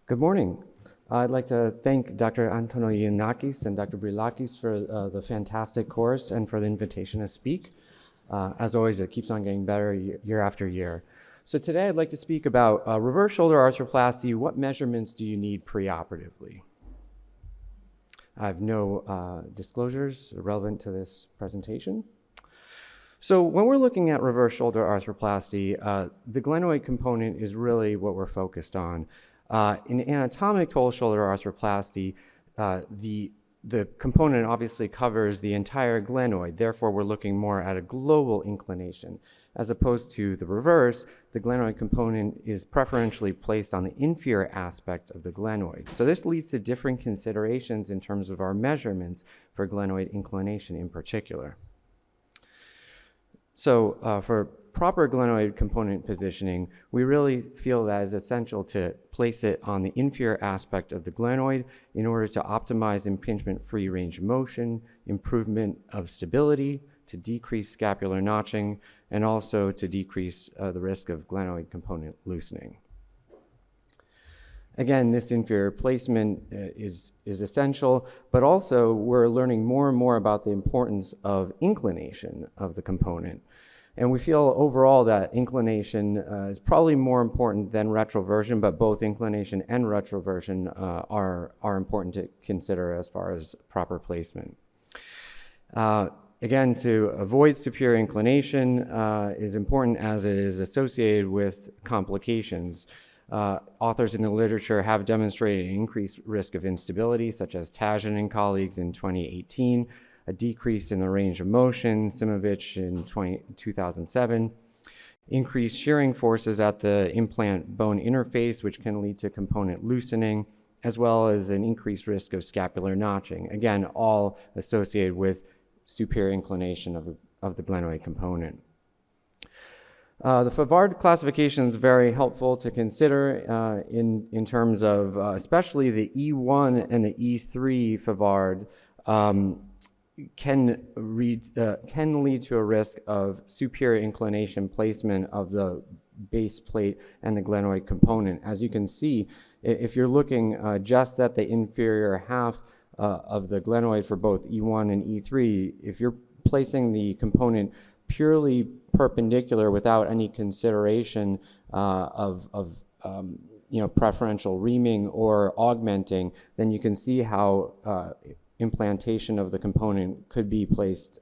Good morning. I'd like to thank Dr. Antoniounakis and Dr. Brilakis for the fantastic course and for the invitation to speak. As always, it keeps on getting better year after year. So today I'd like to speak about reverse shoulder arthroplasty. What measurements do you need preoperatively? I have no disclosures relevant to this presentation. So when we're looking at reverse shoulder arthroplasty, the glenoid component is really what we're focused on. In anatomic total shoulder arthroplasty, the component obviously covers the entire glenoid. Therefore, we're looking more at a global inclination. As opposed to the reverse, the glenoid component is preferentially placed on the inferior aspect of the glenoid. So this leads to different considerations in terms of our measurements for glenoid inclination in particular. So for proper glenoid component positioning, we really feel that it's essential to place it on the inferior aspect of the glenoid in order to optimize impingement-free range of motion, improvement of stability, to decrease scapular notching, and also to decrease the risk of glenoid component loosening. Again, this inferior placement is essential, but also we're learning more and more about the importance of inclination of the component. And we feel overall that inclination is probably more important than retroversion, but both inclination and retroversion are important to consider as far as proper placement. Again, to avoid superior inclination is important as it is associated with complications. Authors in the literature have demonstrated an increased risk of instability, such as Tajan and colleagues in 2018, a decrease in the range of motion, Simovich in 2007, increased shearing forces at the implant bone interface, which can lead to component loosening, as well as an increased risk of scapular notching. Again, all associated with superior inclination of the glenoid component. The Favard classification is very helpful to consider in terms of especially the E1 and the E3 Favard can lead to a risk of superior inclination placement of the base plate and the glenoid component. As you can see, if you're looking just at the inferior half of the glenoid for both E1 and E3, if you're placing the component purely perpendicular without any consideration of preferential reaming or augmenting, then you can see how implantation of the component could be placed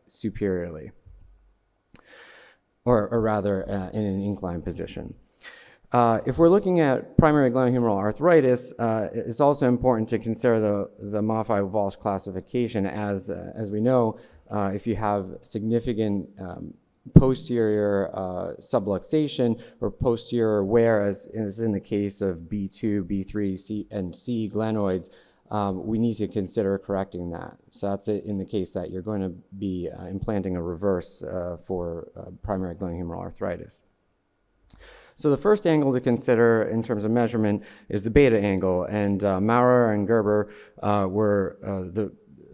superiorly, or rather in an inclined position. If we're looking at primary glenohumeral arthritis, it's also important to consider the modified Walsh classification. As we know, if you have significant posterior subluxation or posterior wear, as is in the case of B2, B3, C, and C glenoids, we need to consider correcting that. So that's it in the case that you're going to be implanting a reverse for primary glenohumeral arthritis. So the first angle to consider in terms of measurement is the beta angle, and Maurer and Gerber were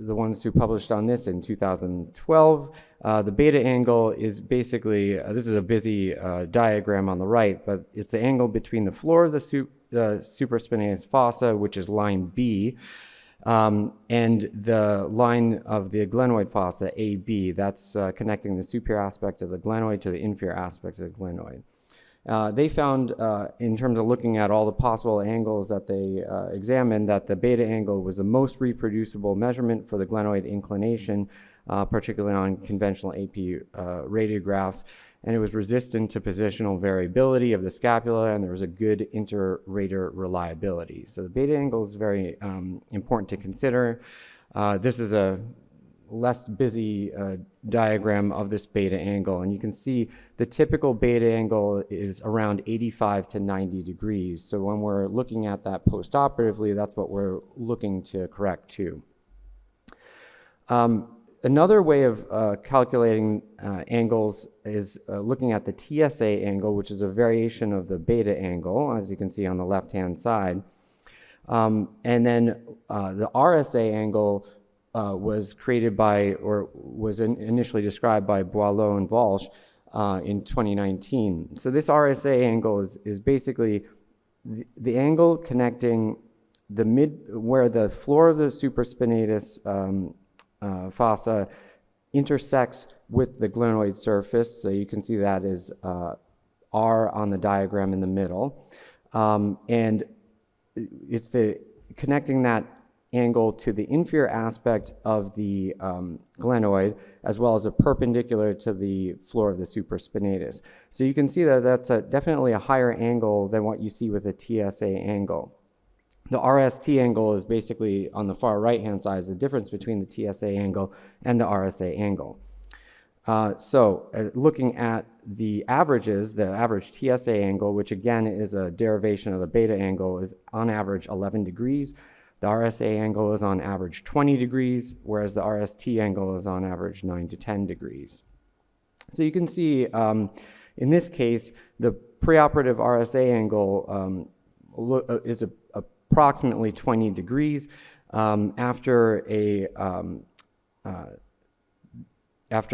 the ones who published on this in 2012. The beta angle is basically, this is a busy diagram on the right, but it's the angle between the floor of the supraspinatus fossa, which is line B, and the line of the glenoid fossa, AB. That's connecting the superior aspect of the glenoid to the inferior aspect of the glenoid. They found, in terms of looking at all the possible angles that they examined, that the beta angle was the most reproducible measurement for the glenoid inclination, particularly on conventional AP radiographs, and it was resistant to positional variability of the scapula, and there was a good inter-rater reliability. So the beta angle is very important to consider. This is a less busy diagram of this beta angle, and you can see the typical beta angle is around 85 to 90 degrees. So when we're looking at that postoperatively, that's what we're looking to correct to. Another way of calculating angles is looking at the TSA angle, which is a variation of the beta angle, as you can see on the left-hand side. And then the RSA angle was created by, or was initially described by Boileau and Walsh in 2019. So this RSA angle is basically the angle connecting where the floor of the supraspinatus fossa intersects with the glenoid surface. So you can see that is R on the diagram in the middle. And it's connecting that angle to the inferior aspect of the glenoid, as well as a perpendicular to the floor of the supraspinatus. So you can see that that's definitely a higher angle than what you see with a TSA angle. The RST angle is basically on the far right-hand side, is the difference between the TSA angle and the RSA angle. Looking at the averages, the average TSA angle, which again is a derivation of the beta angle, is on average 11 degrees. The RSA angle is on average 20 degrees, whereas the RST angle is on average 9 to 10 degrees. So you can see in this case, the preoperative RSA angle is approximately 20 degrees. After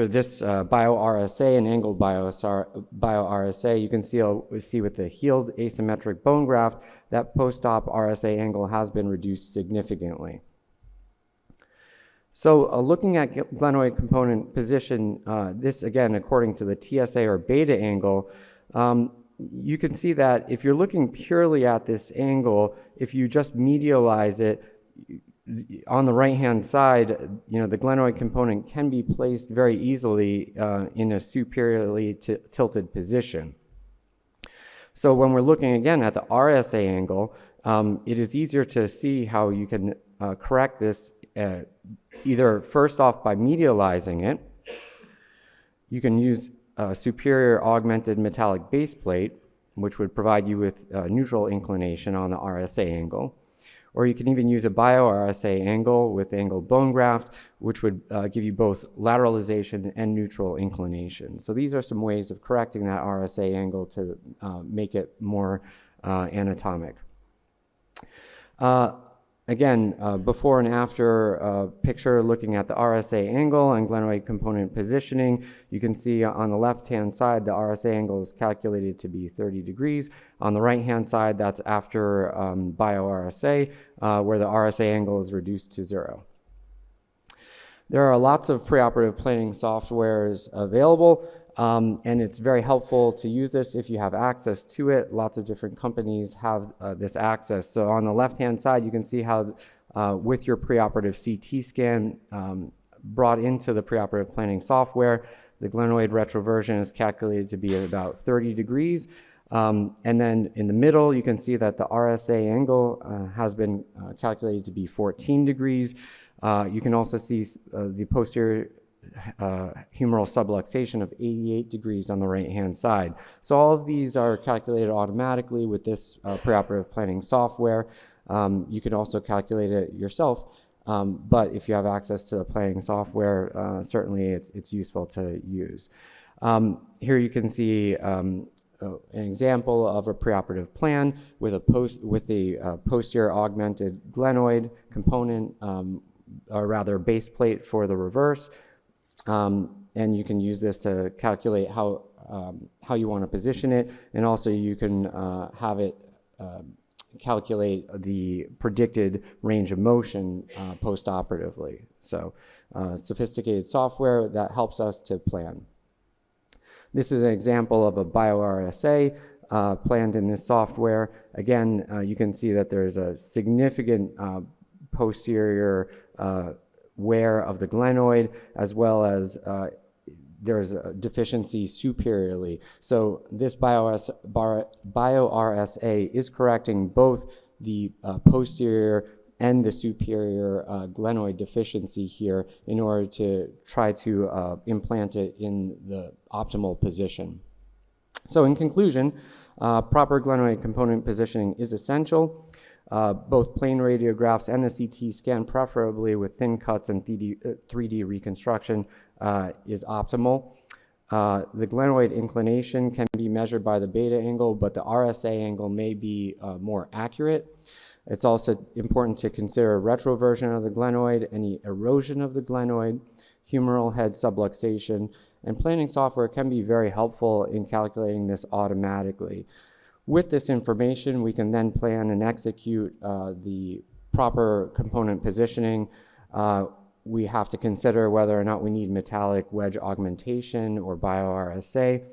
this bio-RSA and angled bio-RSA, you can see with the healed asymmetric bone graft that post-op RSA angle has been reduced significantly. So looking at glenoid component position, this again, according to the TSA or beta angle, you can see that if you're looking purely at this angle, if you just medialize it, on the right-hand side, the glenoid component can be placed very easily in a superiorly tilted position. So when we're looking again at the RSA angle, it is easier to see how you can correct this either first off by medializing it. You can use a superior augmented metallic base plate, which would provide you with neutral inclination on the RSA angle. Or you can even use a bio-RSA angle with angled bone graft, which would give you both lateralization and neutral inclination. So these are some ways of correcting that RSA angle to make it more anatomic. Again, before and after picture looking at the RSA angle and glenoid component positioning, you can see on the left-hand side, the RSA angle is calculated to be 30 degrees. On the right-hand side, that's after bio-RSA, where the RSA angle is reduced to 0. There are lots of preoperative planning softwares available. And it's very helpful to use this if you have access to it. Lots of different companies have this access. So on the left-hand side, you can see how with your preoperative CT scan brought into the preoperative planning software, the glenoid retroversion is calculated to be at about 30 degrees. And then in the middle, you can see that the RSA angle has been calculated to be 14 degrees. You can also see the posterior humeral subluxation of 88 degrees on the right-hand side. So all of these are calculated automatically with this preoperative planning software. You can also calculate it yourself, but if you have access to the planning software, certainly it's useful to use. Here you can see an example of a preoperative plan with a posterior augmented glenoid component, or rather base plate for the reverse. And you can use this to calculate how you want to position it, and also you can have it calculate the predicted range of motion post-operatively. So sophisticated software that helps us to plan. This is an example of a bio-RSA planned in this software. Again, you can see that there's a significant posterior wear of the glenoid, as well as there's a deficiency superiorly. So this bio-RSA is correcting both the posterior and the superior glenoid deficiency here in order to try to implant it in the optimal position. So in conclusion, proper glenoid component positioning is essential. Both plane radiographs and a CT scan, preferably with thin cuts and 3D reconstruction, is optimal. The glenoid inclination can be measured by the beta angle, but the RSA angle may be more accurate. It's also important to consider retroversion of the glenoid, any erosion of the glenoid, humeral head subluxation, and planning software can be very helpful in calculating this automatically. With this information, we can then plan and execute the proper component positioning. We have to consider whether or not we need metallic wedge augmentation or bio-RSA.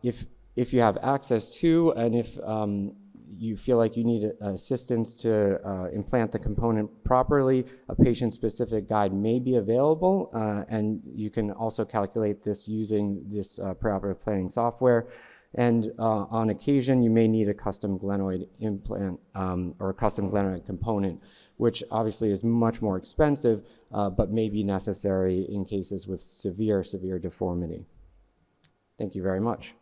If you have access to, and if you feel like you need assistance to implant the component properly, a patient-specific guide may be available, and you can also calculate this using this preoperative planning software. And on occasion, you may need a custom glenoid implant or a custom glenoid component, which obviously is much more expensive, but may be necessary in cases with severe deformity. Thank you very much.